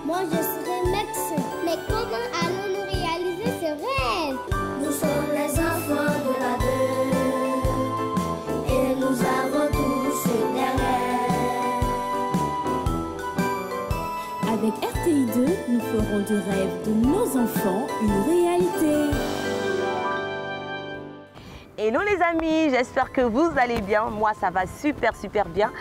Moi, je serai médecin. Mais comment allons-nous réaliser ce rêve? Nous sommes les enfants de la terre et nous avons tous des rêves. Avec RTI2, nous ferons du rêve de nos enfants une réalité. Hello les amis, j'espère que vous allez bien. Moi ça va super bien.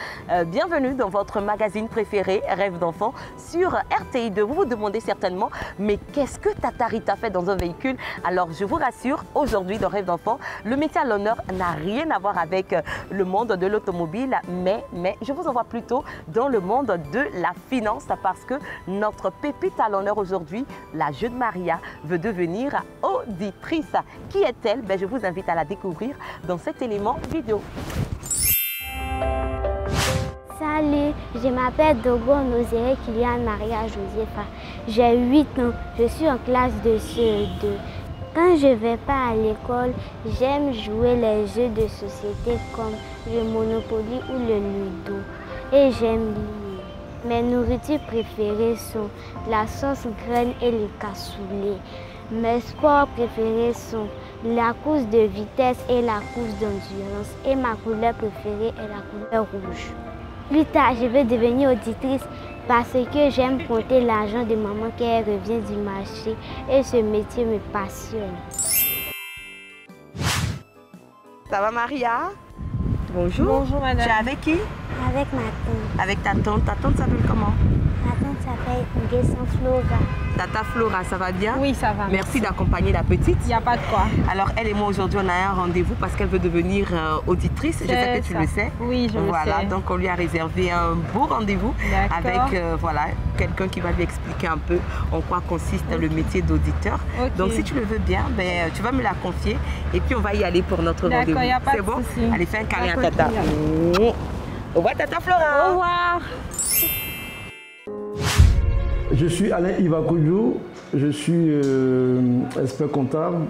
Bienvenue dans votre magazine préféré Rêve d'enfant sur RTI2. Vous vous demandez certainement, mais qu'est-ce que Tata Rita fait dans un véhicule? Alors je vous rassure, aujourd'hui dans Rêve d'enfant, le métier à l'honneur n'a rien à voir avec le monde de l'automobile, mais je vous envoie plutôt dans le monde de la finance parce que notre pépite à l'honneur aujourd'hui, la jeune Maria, veut devenir auditrice. Qui est-elle? Je vous invite à la découvrir dans cet élément vidéo. Salut, je m'appelle Dogo Nozere Kylian Maria Josepha. J'ai 8 ans, je suis en classe de CE2. Quand je ne vais pas à l'école, j'aime jouer les jeux de société comme le Monopoly ou le Ludo. Et j'aime lire. Mes nourritures préférées sont la sauce graine et le cassoulet. Mes sports préférés sont la course de vitesse et la course d'endurance. Et ma couleur préférée est la couleur rouge. Plus tard, je veux devenir auditrice parce que j'aime compter l'argent de maman quand elle revient du marché. Et ce métier me passionne. Ça va Maria? Bonjour. Bonjour madame. Tu es avec qui? Avec ma tante. Avec ta tante. Ta tante s'appelle comment? Ma tante s'appelle Nguessan Flora. Tata Flora, ça va bien? Oui, ça va. Merci d'accompagner la petite. Il n'y a pas de quoi. Alors, elle et moi, aujourd'hui, on a un rendez-vous parce qu'elle veut devenir auditrice. Je sais que tu le sais. Oui, je le sais. Voilà, donc on lui a réservé un beau rendez-vous avec voilà, quelqu'un qui va lui expliquer un peu en quoi consiste le métier d'auditeur. Okay. Donc, si tu le veux bien, tu vas me la confier et puis on va y aller pour notre rendez-vous. D'accord, il n'y a pas de bon? souci. Allez, fais un câlin à Tata. Au revoir, Tata Flora. Au revoir. Je suis Alain Ivakoudjou, je suis expert comptable,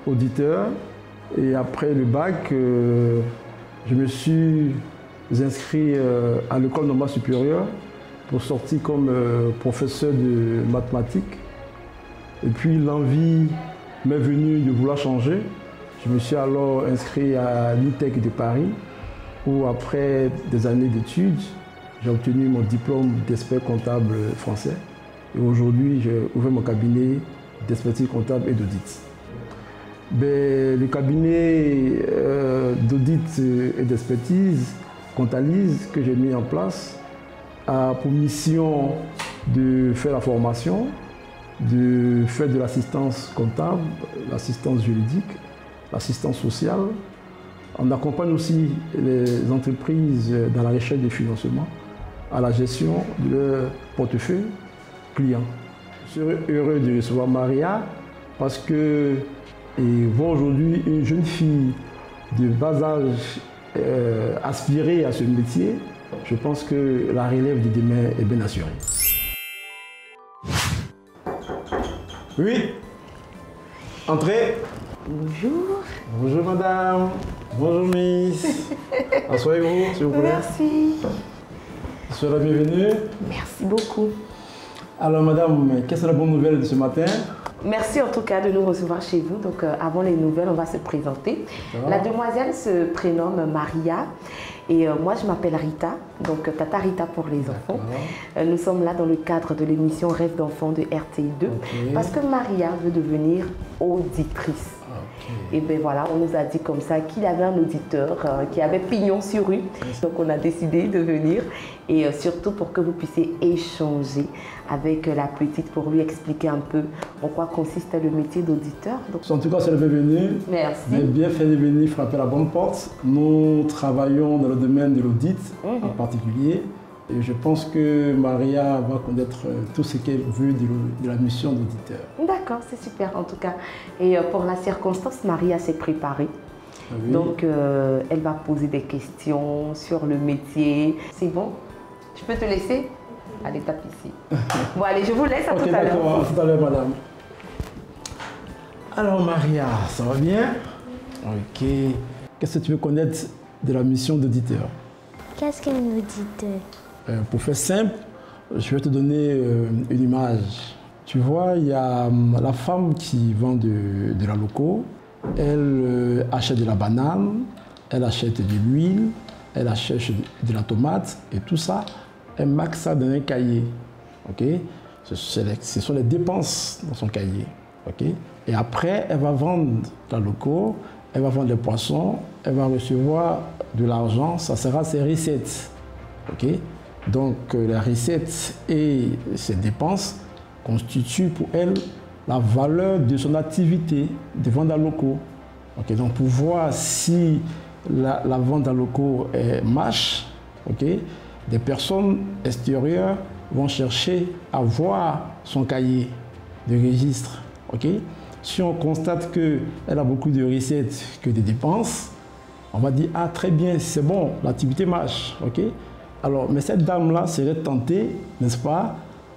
auditeur. Et après le bac, je me suis inscrit à l'école normale supérieure pour sortir comme professeur de mathématiques. Et puis l'envie m'est venue de vouloir changer. Je me suis alors inscrit à l'ITEC de Paris, où après des années d'études, j'ai obtenu mon diplôme d'expert comptable français. Et aujourd'hui, j'ai ouvert mon cabinet d'expertise comptable et d'audit. Le cabinet d'audit et d'expertise Comptalise que j'ai mis en place a pour mission de faire la formation, de faire de l'assistance comptable, l'assistance juridique, l'assistance sociale. On accompagne aussi les entreprises dans la recherche de financement, à la gestion de leur portefeuille client. Je serais heureux de recevoir Maria parce que voir aujourd'hui une jeune fille de bas âge aspirer à ce métier, je pense que la relève de demain est bien assurée. Oui. Entrez. Bonjour. Bonjour madame. Bonjour miss. Asseyez-vous s'il vous plaît. Merci. Soyez la bienvenue. Merci beaucoup. Alors madame, quelle est la bonne nouvelle de ce matin? Merci en tout cas de nous recevoir chez vous. Donc avant les nouvelles, on va se présenter. La demoiselle se prénomme Maria et moi je m'appelle Rita, donc Tata Rita pour les enfants. Nous sommes là dans le cadre de l'émission Rêve d'enfant de RTI2 parce que Maria veut devenir auditrice. Et bien voilà, on nous a dit comme ça qu'il y avait un auditeur qui avait pignon sur rue. Donc on a décidé de venir et surtout pour que vous puissiez échanger avec la petite pour lui expliquer un peu en quoi consiste le métier d'auditeur. En tout cas, c'est le bienvenu. Merci. Mais bien fait de venir frapper la bonne porte. Nous travaillons dans le domaine de l'audit en particulier. Et je pense que Maria va connaître tout ce qu'elle veut de la mission d'auditeur. D'accord, c'est super en tout cas. Et pour la circonstance, Maria s'est préparée. Oui. Donc, elle va poser des questions sur le métier. C'est bon? Je peux te laisser? Allez, tape ici. Bon, allez, je vous laisse à tout à l'heure. D'accord, à tout à l'heure, madame. Alors, Maria, ça va bien? Ok. Qu'est-ce que tu veux connaître de la mission d'auditeur? Qu'est-ce qu'un auditeur? Pour faire simple, Je vais te donner une image. Tu vois, il y a la femme qui vend de la loco. Elle achète de la banane, elle achète de l'huile, elle achète de la tomate et tout ça, elle marque ça dans un cahier. Okay? Ce sont les dépenses dans son cahier. Okay? Et après, elle va vendre la loco, elle va vendre les poissons, elle va recevoir de l'argent, ça sera ses recettes. Okay? Donc, les recettes et ses dépenses constituent pour elle la valeur de son activité de vente à locaux. Okay, donc pour voir si la vente à locaux marche, okay, des personnes extérieures vont chercher à voir son cahier de registre. Okay. Si on constate qu'elle a beaucoup de recettes que des dépenses, on va dire « Ah, très bien, c'est bon, l'activité marche. Okay. » Alors, mais cette dame-là serait tentée, n'est-ce pas,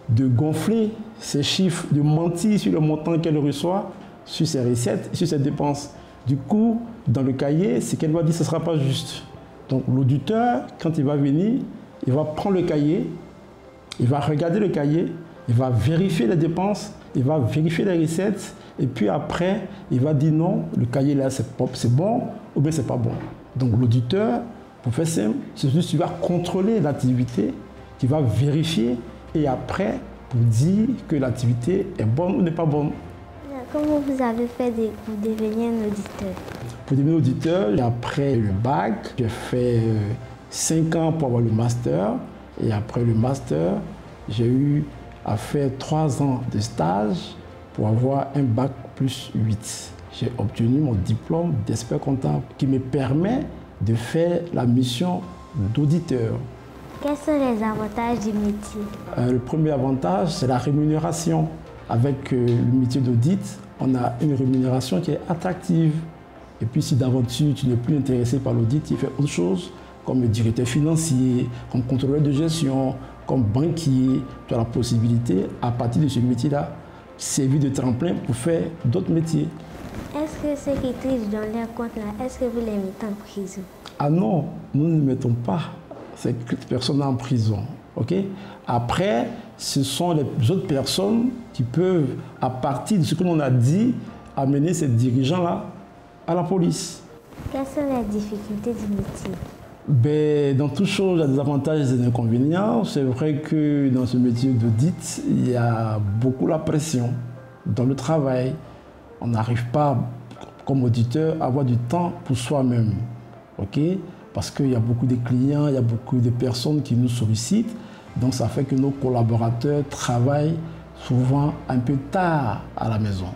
de gonfler ses chiffres, de mentir sur le montant qu'elle reçoit, sur ses recettes, sur ses dépenses. Du coup, dans le cahier, ce qu'elle va dire, ce ne sera pas juste. Donc l'auditeur, quand il va venir, il va prendre le cahier, il va regarder le cahier, il va vérifier les dépenses, il va vérifier les recettes, et puis après, il va dire non, le cahier là, c'est bon, ou bien c'est pas bon. Donc l'auditeur, pour faire simple, c'est juste qu'il va contrôler l'activité, qu'il va vérifier, et après, pour dire que l'activité est bonne ou n'est pas bonne. Comment vous avez fait pour devenir un auditeur? Pour devenir auditeur, après le bac, j'ai fait 5 ans pour avoir le master. Et après le master, j'ai eu à faire 3 ans de stage pour avoir un bac plus 8. J'ai obtenu mon diplôme d'expert comptable qui me permet de faire la mission d'auditeur. Quels sont les avantages du métier? Le premier avantage, c'est la rémunération. Avec le métier d'audit, on a une rémunération qui est attractive. Et puis si d'aventure tu n'es plus intéressé par l'audit, tu fais autre chose, comme directeur financier, comme contrôleur de gestion, comme banquier, tu as la possibilité, à partir de ce métier-là, servir de tremplin pour faire d'autres métiers. Est-ce que ceux qui trichent dans leurs comptes là, est-ce que vous les mettez en prison? Ah non, nous ne mettons pas ces personnes en prison. Okay? Après, ce sont les autres personnes qui peuvent, à partir de ce que l'on a dit, amener ces dirigeants-là à la police. Quelles sont les difficultés du métier? Ben, dans toute chose, il y a des avantages et des inconvénients. C'est vrai que dans ce métier d'audit, il y a beaucoup la pression dans le travail. On n'arrive pas, comme auditeur, à avoir du temps pour soi-même. Okay? Parce qu'il y a beaucoup de clients, il y a beaucoup de personnes qui nous sollicitent. Donc ça fait que nos collaborateurs travaillent souvent un peu tard à la maison.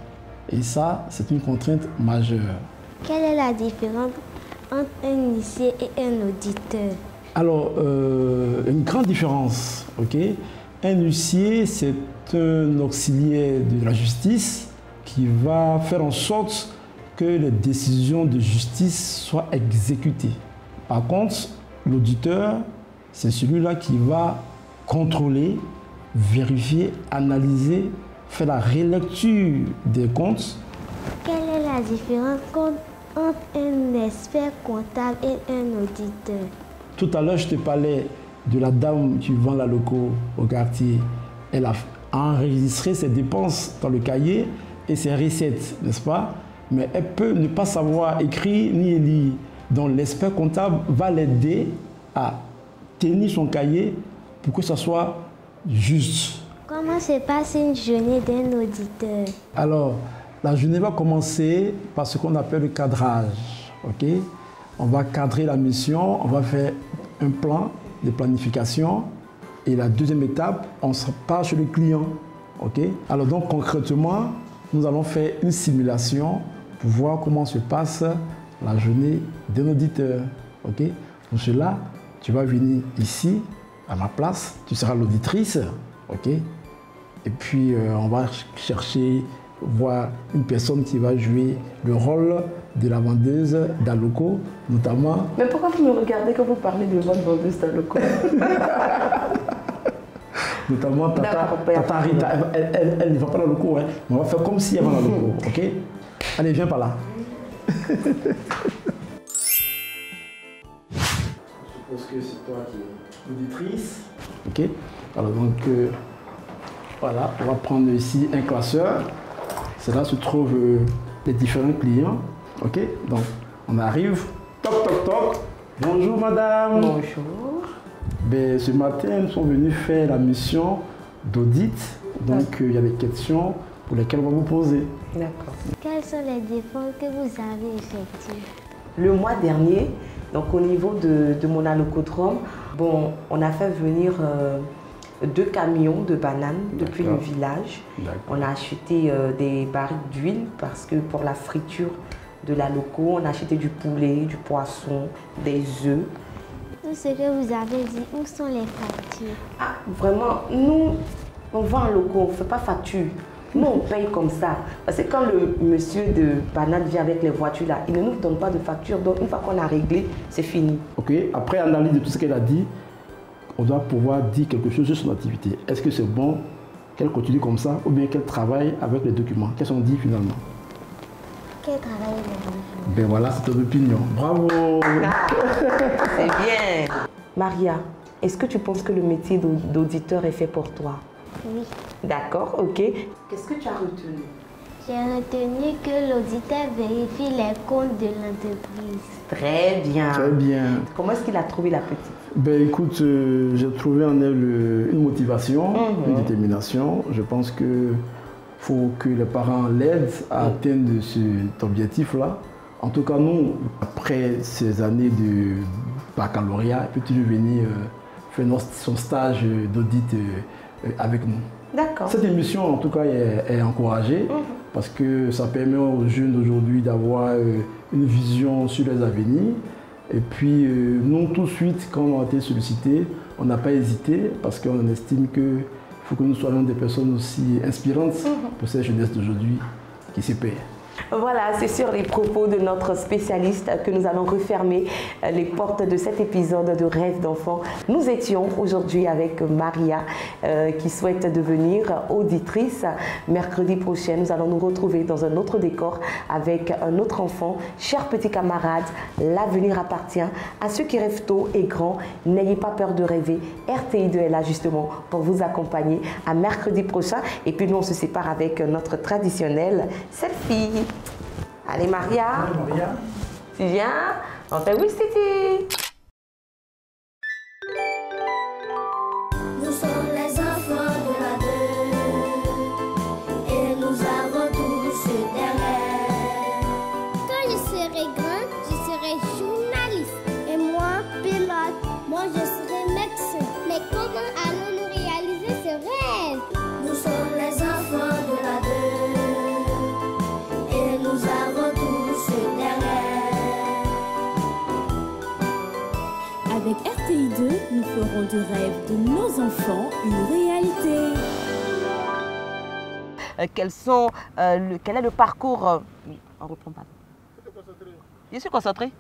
Et ça, c'est une contrainte majeure. Quelle est la différence entre un initié et un auditeur? Alors, une grande différence. Okay? Un huissier, c'est un auxiliaire de la justice qui va faire en sorte que les décisions de justice soient exécutées. Par contre, l'auditeur, c'est celui-là qui va contrôler, vérifier, analyser, faire la relecture des comptes. Quelle est la différence entre un expert comptable et un auditeur? Tout à l'heure, je te parlais de la dame qui vend la loco au quartier. Elle a enregistré ses dépenses dans le cahier et ses recettes, n'est-ce pas? Mais elle peut ne pas savoir écrire ni lire. Donc l'expert comptable va l'aider à tenir son cahier pour que ça soit juste. Comment se passe une journée d'un auditeur? Alors, la journée va commencer par ce qu'on appelle le cadrage. Okay? On va cadrer la mission, on va faire un plan de planification. Et la deuxième étape, on se part chez le client. Okay? Alors donc concrètement, nous allons faire une simulation pour voir comment se passe la journée d'un auditeur. Okay? Pour cela, tu vas venir ici, à ma place, tu seras l'auditrice. Okay? Et puis, on va chercher, voir une personne qui va jouer le rôle de la vendeuse d'Aloco, notamment... Mais pourquoi vous me regardez quand vous parlez de votre vendeuse d'Aloco? Notamment Tata Rita, elle ne va pas dans le cours, hein, mais on va faire comme si elle va dans le cours, ok? Allez, viens par là. Je suppose que c'est toi qui es auditrice, ok? Alors donc, voilà, on va prendre ici un classeur. C'est là se trouvent les différents clients. Ok, donc on arrive. Toc, toc, toc. Bonjour madame. Bonjour. Ben, ce matin, nous sommes venus faire la mission d'audit. Donc, il y a des questions pour lesquelles on va vous poser. D'accord. Quels sont les défauts que vous avez effectués? Le mois dernier, donc au niveau de mon allocodrome, bon, on a fait venir 2 camions de bananes depuis le village. On a acheté des barriques d'huile parce que pour la friture de l'alloco, on a acheté du poulet, du poisson, des œufs. Tout ce que vous avez dit, où sont les factures? Ah, vraiment, nous, on vend un loco, on ne fait pas facture. Nous, on paye comme ça. Parce que quand le monsieur de banane vient avec les voitures là, il ne nous donne pas de facture. Donc, une fois qu'on a réglé, c'est fini. Ok, après analyse de tout ce qu'elle a dit, on doit pouvoir dire quelque chose sur son activité. Est-ce que c'est bon qu'elle continue comme ça ou bien qu'elle travaille avec les documents? Qu'est-ce qu'on dit finalement? Qu'elle travaille avec les documents. Ben voilà, c'est ton opinion. Bravo! C'est bien. Maria, est-ce que tu penses que le métier d'auditeur est fait pour toi? Oui. D'accord, ok. Qu'est-ce que tu as retenu? J'ai retenu que l'auditeur vérifie les comptes de l'entreprise. Très bien. Très bien. Comment est-ce qu'il a trouvé la petite? Ben écoute, j'ai trouvé en elle une motivation, une détermination. Je pense que faut que les parents l'aident à atteindre cet objectif-là. En tout cas, nous, après ces années de baccalauréat, elle peut toujours venir faire son stage d'audit avec nous. D'accord. Cette émission, en tout cas, est encouragée parce que ça permet aux jeunes d'aujourd'hui d'avoir une vision sur les avenirs. Et puis, nous, tout de suite, quand on a été sollicités, on n'a pas hésité parce qu'on estime qu'il faut que nous soyons des personnes aussi inspirantes pour cette jeunesse d'aujourd'hui qui s'y perd. Voilà, c'est sur les propos de notre spécialiste que nous allons refermer les portes de cet épisode de Rêve d'enfant. Nous étions aujourd'hui avec Maria qui souhaite devenir auditrice. Mercredi prochain, nous allons nous retrouver dans un autre décor avec un autre enfant. Chers petits camarades, l'avenir appartient à ceux qui rêvent tôt et grand. N'ayez pas peur de rêver. RTI2 est là justement pour vous accompagner. À mercredi prochain. Et puis nous, on se sépare avec notre traditionnel selfie. Allez Maria, tu viens? On fait oui Titi. Nous sommes les enfants de la 2 et nous avons tous des rêves. Quand je serai grand, je serai journaliste. Et moi, pilote. Moi, je serai médecin. Mais comment allons-nous réaliser ce rêve? Nous sommes les enfants de la 2 et nous avons tous des rêves. Avec RTI2, nous ferons du rêve de nos enfants une réalité. Quel est le parcours On reprend pas. Je suis concentrée.